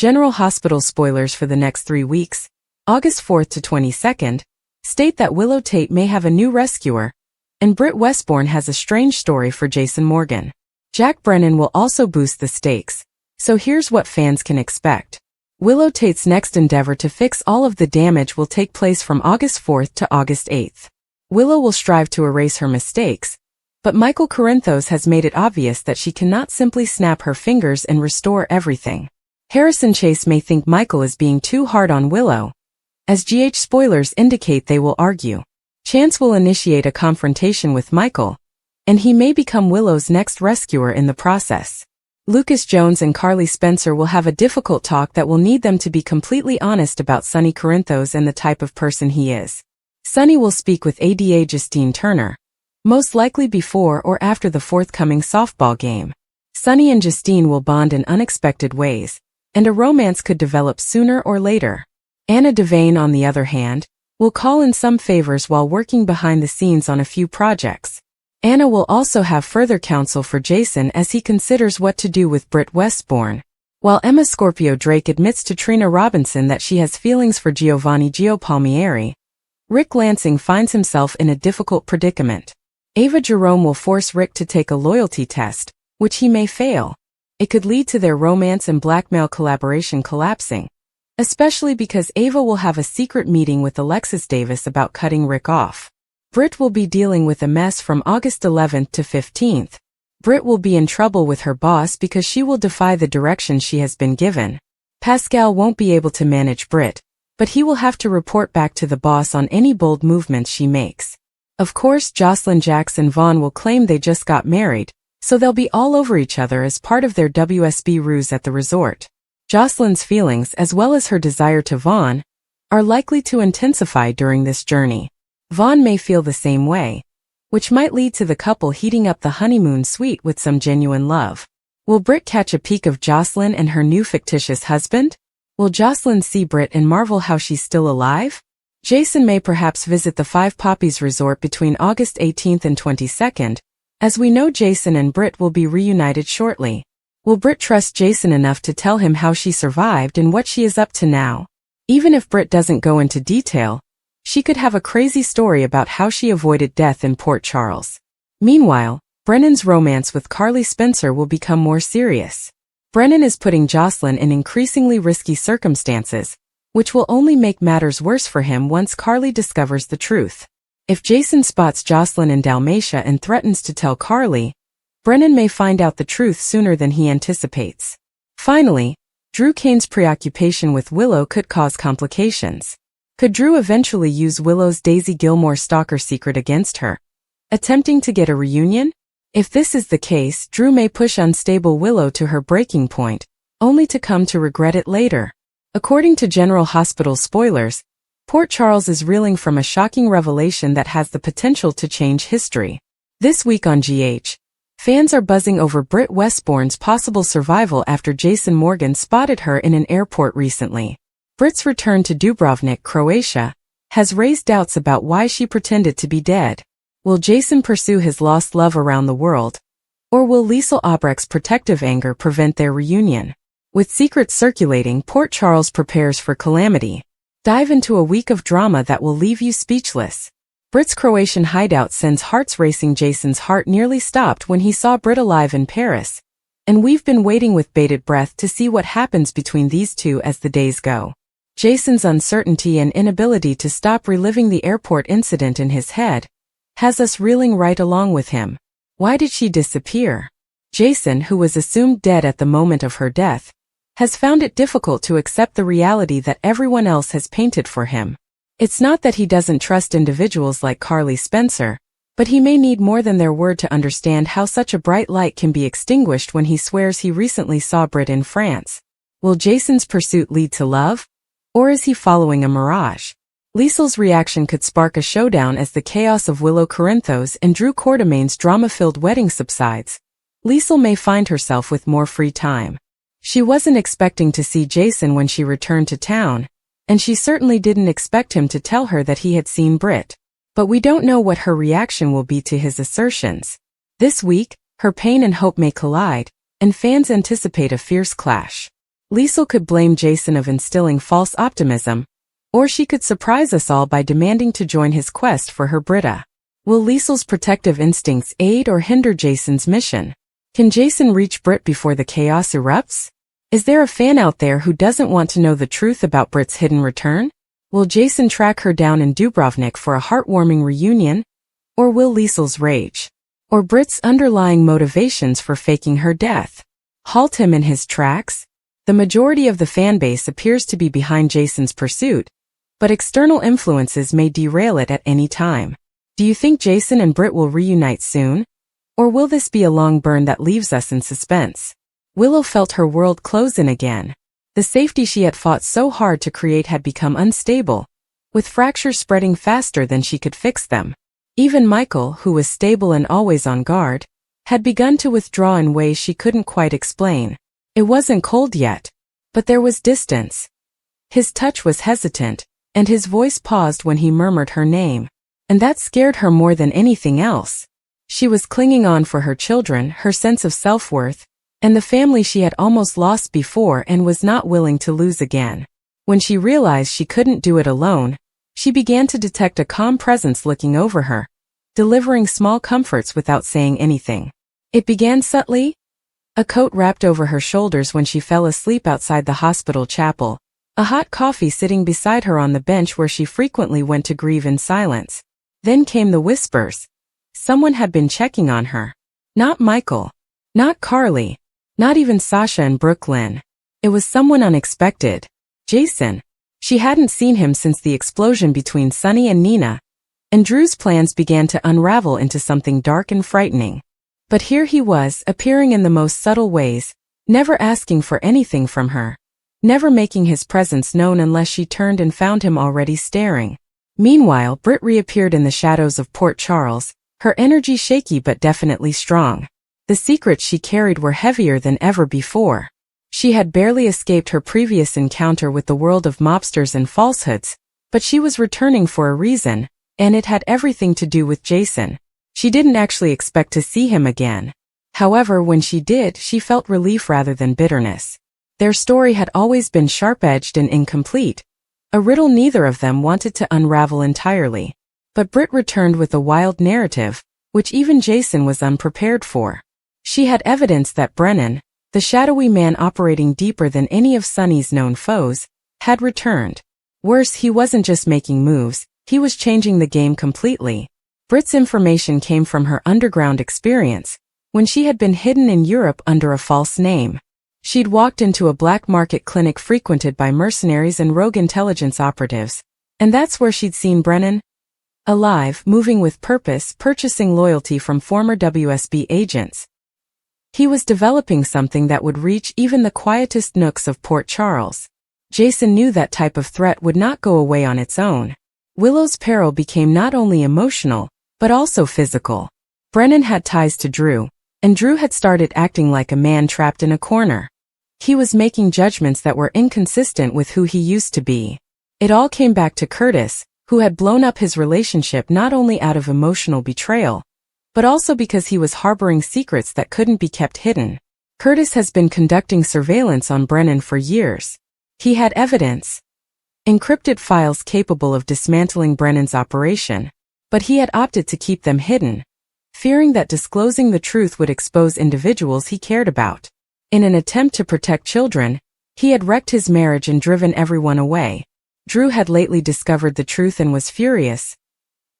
General Hospital spoilers for the next 3 weeks, August 4th to 22nd, state that Willow Tate may have a new rescuer, and Britt Westbourne has a strange story for Jason Morgan. Jack Brennan will also boost the stakes, so here's what fans can expect. Willow Tate's next endeavor to fix all of the damage will take place from August 4th to August 8th. Willow will strive to erase her mistakes, but Michael Corinthos has made it obvious that she cannot simply snap her fingers and restore everything. Harrison Chase may think Michael is being too hard on Willow, as GH spoilers indicate they will argue. Chance will initiate a confrontation with Michael, and he may become Willow's next rescuer in the process. Lucas Jones and Carly Spencer will have a difficult talk that will need them to be completely honest about Sonny Corinthos and the type of person he is. Sonny will speak with ADA Justine Turner, most likely before or after the forthcoming softball game. Sonny and Justine will bond in unexpected ways, and a romance could develop sooner or later. Anna Devane, on the other hand, will call in some favors while working behind the scenes on a few projects. Anna will also have further counsel for Jason as he considers what to do with Britt Westbourne. While Emma Scorpio Drake admits to Trina Robinson that she has feelings for Giovanni Gio Palmieri, Rick Lansing finds himself in a difficult predicament. Ava Jerome will force Rick to take a loyalty test, which he may fail. It could lead to their romance and blackmail collaboration collapsing, especially because Ava will have a secret meeting with Alexis Davis about cutting Rick off. Britt will be dealing with a mess from August 11th to 15th. Britt will be in trouble with her boss because she will defy the direction she has been given. Pascal won't be able to manage Britt, but he will have to report back to the boss on any bold movements she makes. Of course, Jocelyn, Jax, and Vaughn will claim they just got married, so they'll be all over each other as part of their WSB ruse at the resort. Jocelyn's feelings, as well as her desire to Vaughn, are likely to intensify during this journey. Vaughn may feel the same way, which might lead to the couple heating up the honeymoon suite with some genuine love. Will Britt catch a peek of Jocelyn and her new fictitious husband? Will Jocelyn see Britt and marvel how she's still alive? Jason may perhaps visit the Five Poppies Resort between August 18th and 22nd, as we know Jason and Britt will be reunited shortly. Will Britt trust Jason enough to tell him how she survived and what she is up to now? Even if Britt doesn't go into detail, she could have a crazy story about how she avoided death in Port Charles. Meanwhile, Brennan's romance with Carly Spencer will become more serious. Brennan is putting Jocelyn in increasingly risky circumstances, which will only make matters worse for him once Carly discovers the truth. If Jason spots Jocelyn in Dalmatia and threatens to tell Carly, Brennan may find out the truth sooner than he anticipates. Finally, Drew Kane's preoccupation with Willow could cause complications. Could Drew eventually use Willow's Daisy Gilmore stalker secret against her, attempting to get a reunion? If this is the case, Drew may push unstable Willow to her breaking point, only to come to regret it later. According to General Hospital spoilers, Port Charles is reeling from a shocking revelation that has the potential to change history. This week on GH, fans are buzzing over Britt Westbourne's possible survival after Jason Morgan spotted her in an airport recently. Britt's return to Dubrovnik, Croatia, has raised doubts about why she pretended to be dead. Will Jason pursue his lost love around the world, or will Liesl Obrecht's protective anger prevent their reunion? With secrets circulating, Port Charles prepares for calamity. Dive into a week of drama that will leave you speechless. Britt's Croatian hideout sends hearts racing. Jason's heart nearly stopped when he saw Britt alive in Paris, and we've been waiting with bated breath to see what happens between these two as the days go. Jason's uncertainty and inability to stop reliving the airport incident in his head has us reeling right along with him. Why did she disappear? Jason, who was assumed dead at the moment of her death, has found it difficult to accept the reality that everyone else has painted for him. It's not that he doesn't trust individuals like Carly Spencer, but he may need more than their word to understand how such a bright light can be extinguished when he swears he recently saw Britt in France. Will Jason's pursuit lead to love? Or is he following a mirage? Liesl's reaction could spark a showdown as the chaos of Willow Corinthos and Drew Quartermain's drama-filled wedding subsides. Liesl may find herself with more free time. She wasn't expecting to see Jason when she returned to town, and she certainly didn't expect him to tell her that he had seen Britt. But we don't know what her reaction will be to his assertions. This week, her pain and hope may collide, and fans anticipate a fierce clash. Liesl could blame Jason of instilling false optimism, or she could surprise us all by demanding to join his quest for her Britta. Will Liesl's protective instincts aid or hinder Jason's mission? Can Jason reach Britt before the chaos erupts? Is there a fan out there who doesn't want to know the truth about Britt's hidden return? Will Jason track her down in Dubrovnik for a heartwarming reunion? Or will Liesl's rage, or Britt's underlying motivations for faking her death, halt him in his tracks? The majority of the fanbase appears to be behind Jason's pursuit, but external influences may derail it at any time. Do you think Jason and Britt will reunite soon? Or will this be a long burn that leaves us in suspense? Willow felt her world close in again. The safety she had fought so hard to create had become unstable, with fractures spreading faster than she could fix them. Even Michael, who was stable and always on guard, had begun to withdraw in ways she couldn't quite explain. It wasn't cold yet, but there was distance. His touch was hesitant, and his voice paused when he murmured her name. And that scared her more than anything else. She was clinging on for her children, her sense of self-worth, and the family she had almost lost before and was not willing to lose again. When she realized she couldn't do it alone, she began to detect a calm presence looking over her, delivering small comforts without saying anything. It began subtly. A coat wrapped over her shoulders when she fell asleep outside the hospital chapel, a hot coffee sitting beside her on the bench where she frequently went to grieve in silence. Then came the whispers. Someone had been checking on her. Not Michael. Not Carly. Not even Sasha and Brooklyn. It was someone unexpected. Jason. She hadn't seen him since the explosion between Sunny and Nina, and Drew's plans began to unravel into something dark and frightening. But here he was, appearing in the most subtle ways, never asking for anything from her, never making his presence known unless she turned and found him already staring. Meanwhile, Britt reappeared in the shadows of Port Charles, her energy shaky but definitely strong. The secrets she carried were heavier than ever before. She had barely escaped her previous encounter with the world of mobsters and falsehoods, but she was returning for a reason, and it had everything to do with Jason. She didn't actually expect to see him again. However, when she did, she felt relief rather than bitterness. Their story had always been sharp-edged and incomplete, a riddle neither of them wanted to unravel entirely. But Britt returned with a wild narrative, which even Jason was unprepared for. She had evidence that Brennan, the shadowy man operating deeper than any of Sunny's known foes, had returned. Worse, he wasn't just making moves, he was changing the game completely. Britt's information came from her underground experience, when she had been hidden in Europe under a false name. She'd walked into a black market clinic frequented by mercenaries and rogue intelligence operatives, and that's where she'd seen Brennan, alive, moving with purpose, purchasing loyalty from former WSB agents. He was developing something that would reach even the quietest nooks of Port Charles. Jason knew that type of threat would not go away on its own. Willow's peril became not only emotional, but also physical. Brennan had ties to Drew, and Drew had started acting like a man trapped in a corner. He was making judgments that were inconsistent with who he used to be. It all came back to Curtis, who had blown up his relationship not only out of emotional betrayal, but also because he was harboring secrets that couldn't be kept hidden. Curtis has been conducting surveillance on Brennan for years. He had evidence, encrypted files capable of dismantling Brennan's operation, but he had opted to keep them hidden, fearing that disclosing the truth would expose individuals he cared about. In an attempt to protect children, he had wrecked his marriage and driven everyone away. Drew had lately discovered the truth and was furious,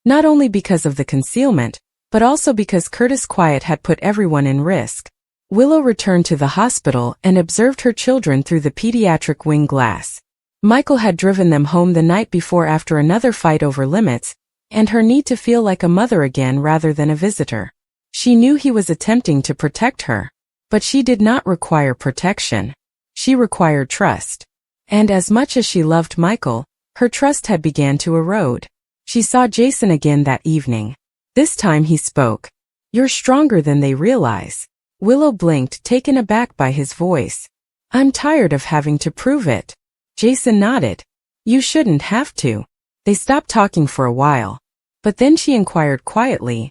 not only because of the concealment, but also because Curtis' quiet had put everyone in risk. Willow returned to the hospital and observed her children through the pediatric wing glass. Michael had driven them home the night before after another fight over limits, and her need to feel like a mother again rather than a visitor. She knew he was attempting to protect her, but she did not require protection. She required trust. And as much as she loved Michael, her trust had begun to erode. She saw Jason again that evening. This time he spoke. "You're stronger than they realize." Willow blinked, taken aback by his voice. "I'm tired of having to prove it." Jason nodded. "You shouldn't have to." They stopped talking for a while. But then she inquired quietly,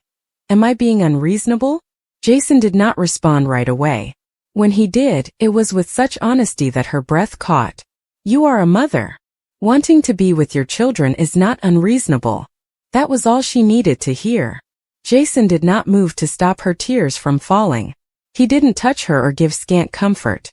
"Am I being unreasonable?" Jason did not respond right away. When he did, it was with such honesty that her breath caught. "You are a mother. Wanting to be with your children is not unreasonable." That was all she needed to hear. Jason did not move to stop her tears from falling. He didn't touch her or give scant comfort.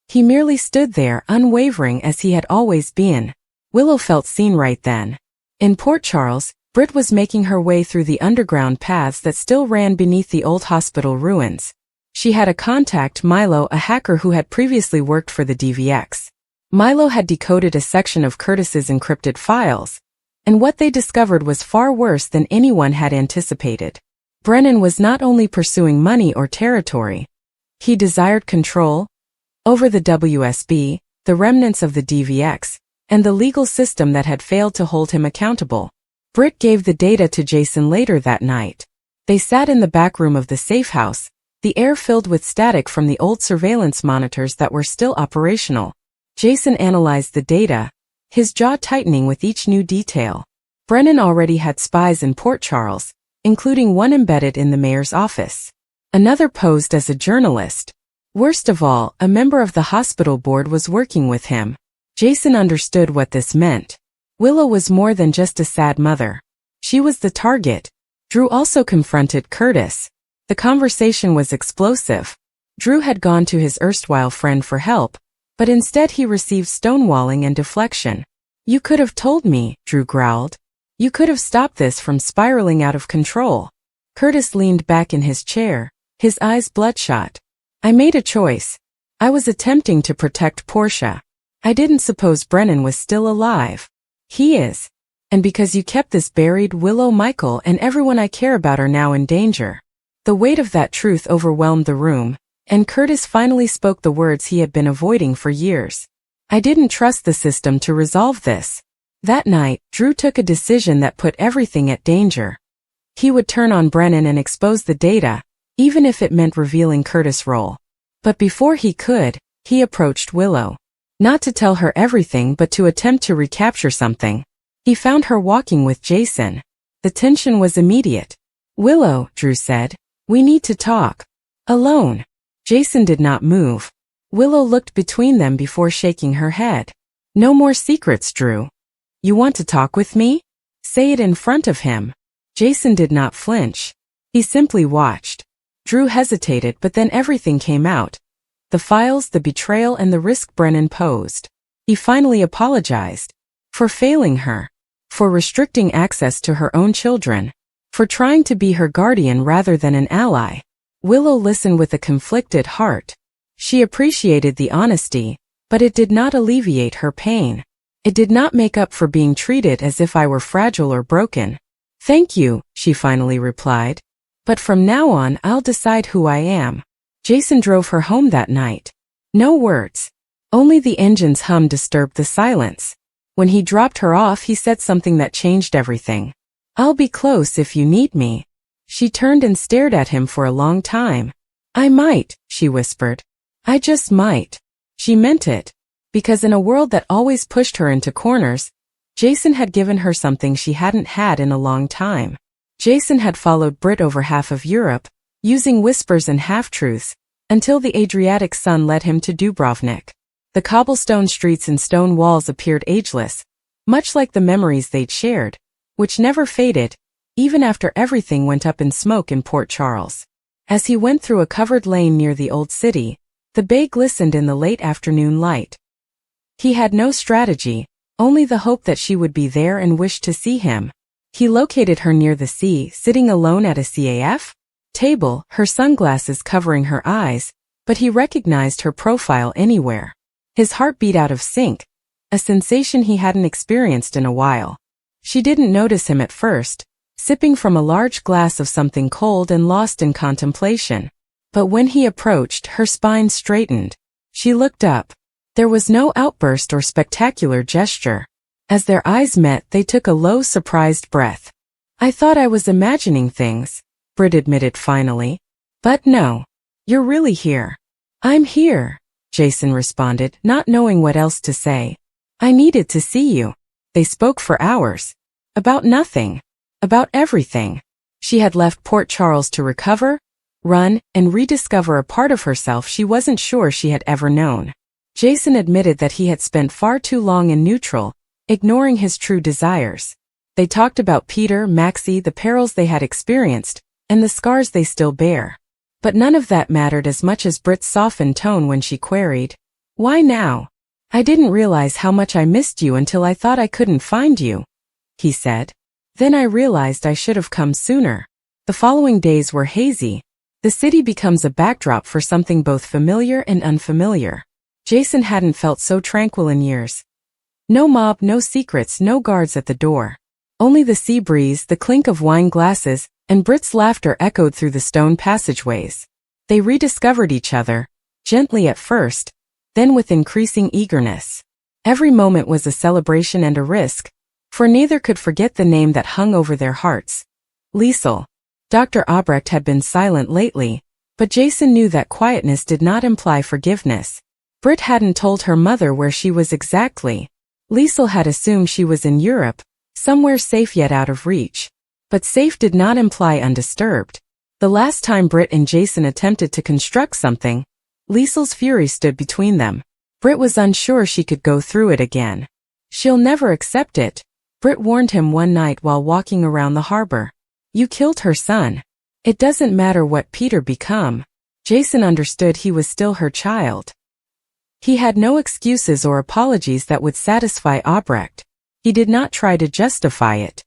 He merely stood there, unwavering as he had always been. Willow felt seen right then. In Port Charles, Britt was making her way through the underground paths that still ran beneath the old hospital ruins. She had a contact, Milo, a hacker who had previously worked for the DVX. Milo had decoded a section of Curtis's encrypted files, and what they discovered was far worse than anyone had anticipated. Brennan was not only pursuing money or territory. He desired control over the WSB, the remnants of the DVX, and the legal system that had failed to hold him accountable. Britt gave the data to Jason later that night. They sat in the back room of the safe house, the air filled with static from the old surveillance monitors that were still operational. Jason analyzed the data, his jaw tightening with each new detail. Brennan already had spies in Port Charles, including one embedded in the mayor's office. Another posed as a journalist. Worst of all, a member of the hospital board was working with him. Jason understood what this meant. Willow was more than just a sad mother. She was the target. Drew also confronted Curtis. The conversation was explosive. Drew had gone to his erstwhile friend for help, but instead he received stonewalling and deflection. "You could have told me," Drew growled. "You could have stopped this from spiraling out of control." Curtis leaned back in his chair, his eyes bloodshot. "I made a choice. I was attempting to protect Portia. I didn't suppose Brennan was still alive. He is. And because you kept this buried, Willow, Michael, and everyone I care about are now in danger." The weight of that truth overwhelmed the room, and Curtis finally spoke the words he had been avoiding for years. "I didn't trust the system to resolve this." That night, Drew took a decision that put everything at danger. He would turn on Brennan and expose the data, even if it meant revealing Curtis' role. But before he could, he approached Willow. Not to tell her everything but to attempt to recapture something. He found her walking with Jason. The tension was immediate. "Willow," Drew said, "we need to talk. Alone." Jason did not move. Willow looked between them before shaking her head. "No more secrets, Drew. You want to talk with me? Say it in front of him." Jason did not flinch. He simply watched. Drew hesitated, but then everything came out. The files, the betrayal, and the risk Brennan posed. He finally apologized. For failing her. For restricting access to her own children. For trying to be her guardian rather than an ally. Willow listened with a conflicted heart. She appreciated the honesty, but it did not alleviate her pain. It did not make up for being treated as if I were fragile or broken. "Thank you," she finally replied. "But from now on, I'll decide who I am." Jason drove her home that night. No words. Only the engine's hum disturbed the silence. When he dropped her off, he said something that changed everything. "I'll be close if you need me." She turned and stared at him for a long time. "I might," she whispered. "I just might." She meant it. Because in a world that always pushed her into corners, Jason had given her something she hadn't had in a long time. Jason had followed Britt over half of Europe, using whispers and half-truths, until the Adriatic sun led him to Dubrovnik. The cobblestone streets and stone walls appeared ageless, much like the memories they'd shared, which never faded, even after everything went up in smoke in Port Charles. As he went through a covered lane near the old city, the bay glistened in the late afternoon light. He had no strategy, only the hope that she would be there and wished to see him. He located her near the sea, sitting alone at a CAF table, her sunglasses covering her eyes, but he recognized her profile anywhere. His heart beat out of sync, a sensation he hadn't experienced in a while. She didn't notice him at first, sipping from a large glass of something cold and lost in contemplation. But when he approached, her spine straightened. She looked up. There was no outburst or spectacular gesture. As their eyes met, they took a low, surprised breath. "I thought I was imagining things," Britt admitted finally. "But no. You're really here." "I'm here," Jason responded, not knowing what else to say. "I needed to see you." They spoke for hours. About nothing. About everything. She had left Port Charles to recover, run, and rediscover a part of herself she wasn't sure she had ever known. Jason admitted that he had spent far too long in neutral, ignoring his true desires. They talked about Peter, Maxie, the perils they had experienced, and the scars they still bear. But none of that mattered as much as Britt's softened tone when she queried, "Why now?" "I didn't realize how much I missed you until I thought I couldn't find you," he said. "Then I realized I should have come sooner." The following days were hazy. The city becomes a backdrop for something both familiar and unfamiliar. Jason hadn't felt so tranquil in years. No mob, no secrets, no guards at the door. Only the sea breeze, the clink of wine glasses, and Britt's laughter echoed through the stone passageways. They rediscovered each other, gently at first, then with increasing eagerness. Every moment was a celebration and a risk, for neither could forget the name that hung over their hearts. Liesel. Dr. Albrecht had been silent lately, but Jason knew that quietness did not imply forgiveness. Britt hadn't told her mother where she was exactly. Liesel had assumed she was in Europe, somewhere safe yet out of reach. But safe did not imply undisturbed. The last time Britt and Jason attempted to construct something, Liesel's fury stood between them. Britt was unsure she could go through it again. "She'll never accept it," Britt warned him one night while walking around the harbor. "You killed her son. It doesn't matter what Peter become." Jason understood he was still her child. He had no excuses or apologies that would satisfy Albrecht. He did not try to justify it.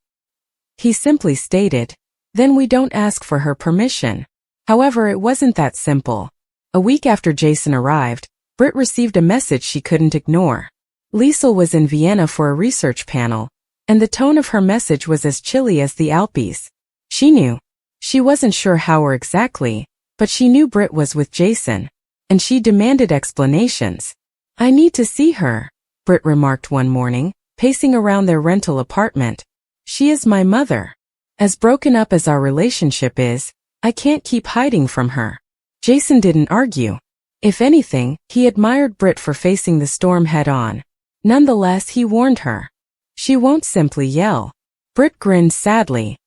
He simply stated, "Then we don't ask for her permission." However, it wasn't that simple. A week after Jason arrived, Britt received a message she couldn't ignore. Liesel was in Vienna for a research panel, and the tone of her message was as chilly as the Alpes. She knew. She wasn't sure how or exactly, but she knew Britt was with Jason, and she demanded explanations. "I need to see her," Britt remarked one morning, pacing around their rental apartment. "She is my mother. As broken up as our relationship is, I can't keep hiding from her." Jason didn't argue. If anything, he admired Britt for facing the storm head-on. Nonetheless, he warned her. "She won't simply yell." Britt grinned sadly.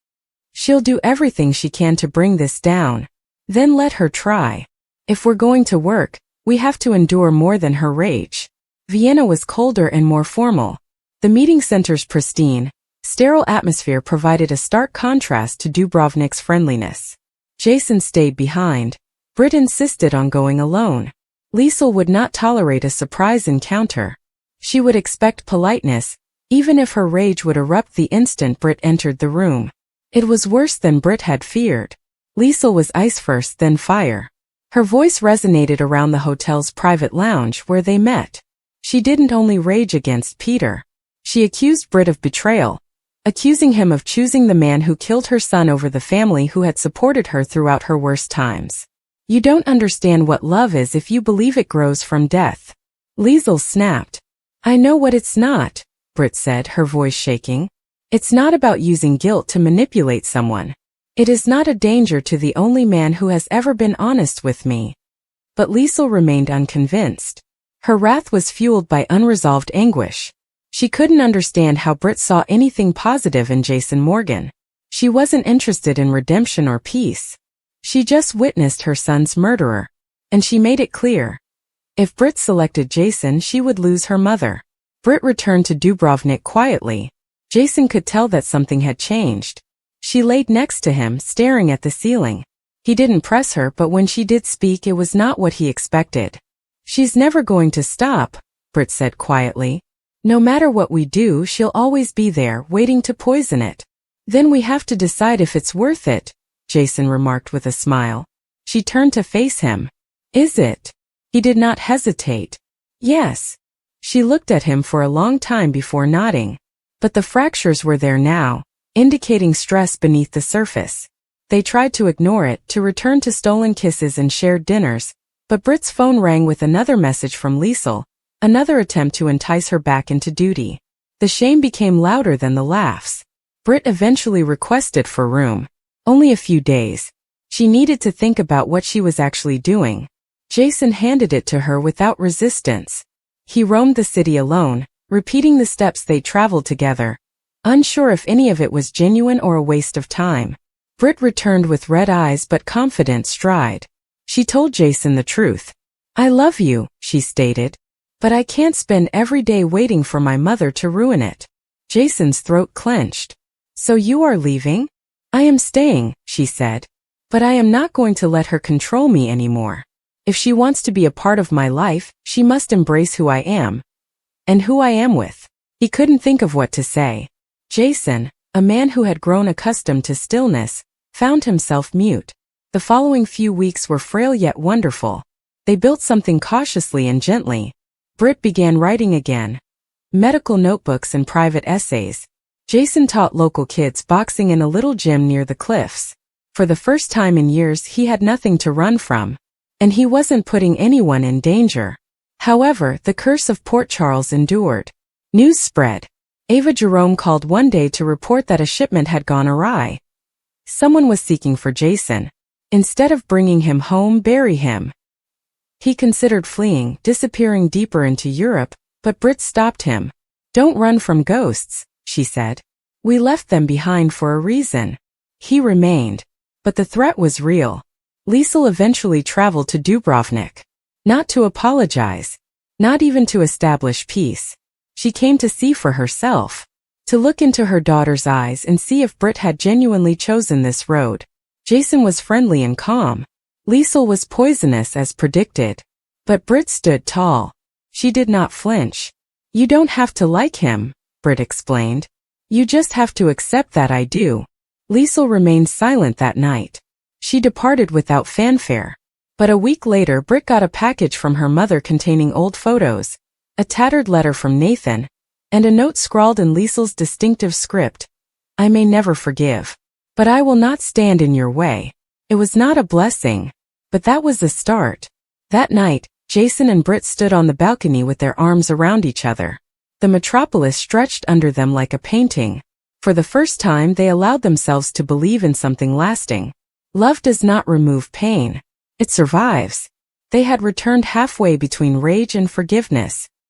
"She'll do everything she can to bring this down. Then let her try. If we're going to work, we have to endure more than her rage." Vienna was colder and more formal. The meeting center's pristine, sterile atmosphere provided a stark contrast to Dubrovnik's friendliness. Jason stayed behind. Britt insisted on going alone. Liesel would not tolerate a surprise encounter. She would expect politeness, even if her rage would erupt the instant Britt entered the room. It was worse than Britt had feared. Liesel was ice first, then fire. Her voice resonated around the hotel's private lounge where they met. She didn't only rage against Peter. She accused Britt of betrayal, accusing him of choosing the man who killed her son over the family who had supported her throughout her worst times. "You don't understand what love is if you believe it grows from death." Liesel snapped. "I know what it's not," Britt said, her voice shaking. "It's not about using guilt to manipulate someone. It is not a danger to the only man who has ever been honest with me." But Liesel remained unconvinced. Her wrath was fueled by unresolved anguish. She couldn't understand how Britt saw anything positive in Jason Morgan. She wasn't interested in redemption or peace. She just witnessed her son's murderer, and she made it clear. If Britt selected Jason, she would lose her mother. Britt returned to Dubrovnik quietly. Jason could tell that something had changed. She laid next to him, staring at the ceiling. He didn't press her, but when she did speak, it was not what he expected. "She's never going to stop," Britt said quietly. "No matter what we do, she'll always be there, waiting to poison it." "Then we have to decide if it's worth it," Jason remarked with a smile. She turned to face him. "Is it?" He did not hesitate. "Yes." She looked at him for a long time before nodding. But the fractures were there now, indicating stress beneath the surface. They tried to ignore it, to return to stolen kisses and shared dinners, but Britt's phone rang with another message from Liesel, another attempt to entice her back into duty. The shame became louder than the laughs. Britt eventually requested for room. Only a few days. She needed to think about what she was actually doing. Jason handed it to her without resistance. He roamed the city alone, repeating the steps they traveled together, unsure if any of it was genuine or a waste of time. Britt returned with red eyes but confident stride. She told Jason the truth. "I love you," she stated, "but I can't spend every day waiting for my mother to ruin it." Jason's throat clenched. "So you are leaving?" "I am staying," she said, "but I am not going to let her control me anymore. If she wants to be a part of my life, she must embrace who I am. And who I am with." He couldn't think of what to say. Jason, a man who had grown accustomed to stillness, found himself mute. The following few weeks were frail yet wonderful. They built something cautiously and gently. Britt began writing again. Medical notebooks and private essays. Jason taught local kids boxing in a little gym near the cliffs. For the first time in years he had nothing to run from. And he wasn't putting anyone in danger. However, the curse of Port Charles endured. News spread. Ava Jerome called one day to report that a shipment had gone awry. Someone was seeking for Jason. Instead of bringing him home, bury him. He considered fleeing, disappearing deeper into Europe, but Britt stopped him. "Don't run from ghosts," she said. "We left them behind for a reason." He remained. But the threat was real. Liesel eventually traveled to Dubrovnik. Not to apologize. Not even to establish peace. She came to see for herself. To look into her daughter's eyes and see if Britt had genuinely chosen this road. Jason was friendly and calm. Liesel was poisonous as predicted. But Britt stood tall. She did not flinch. "You don't have to like him," Britt explained. "You just have to accept that I do." Liesel remained silent that night. She departed without fanfare. But a week later Britt got a package from her mother containing old photos, a tattered letter from Nathan, and a note scrawled in Liesel's distinctive script. "I may never forgive, but I will not stand in your way." It was not a blessing, but that was the start. That night, Jason and Britt stood on the balcony with their arms around each other. The metropolis stretched under them like a painting. For the first time they allowed themselves to believe in something lasting. Love does not remove pain. It survives. They had returned halfway between rage and forgiveness.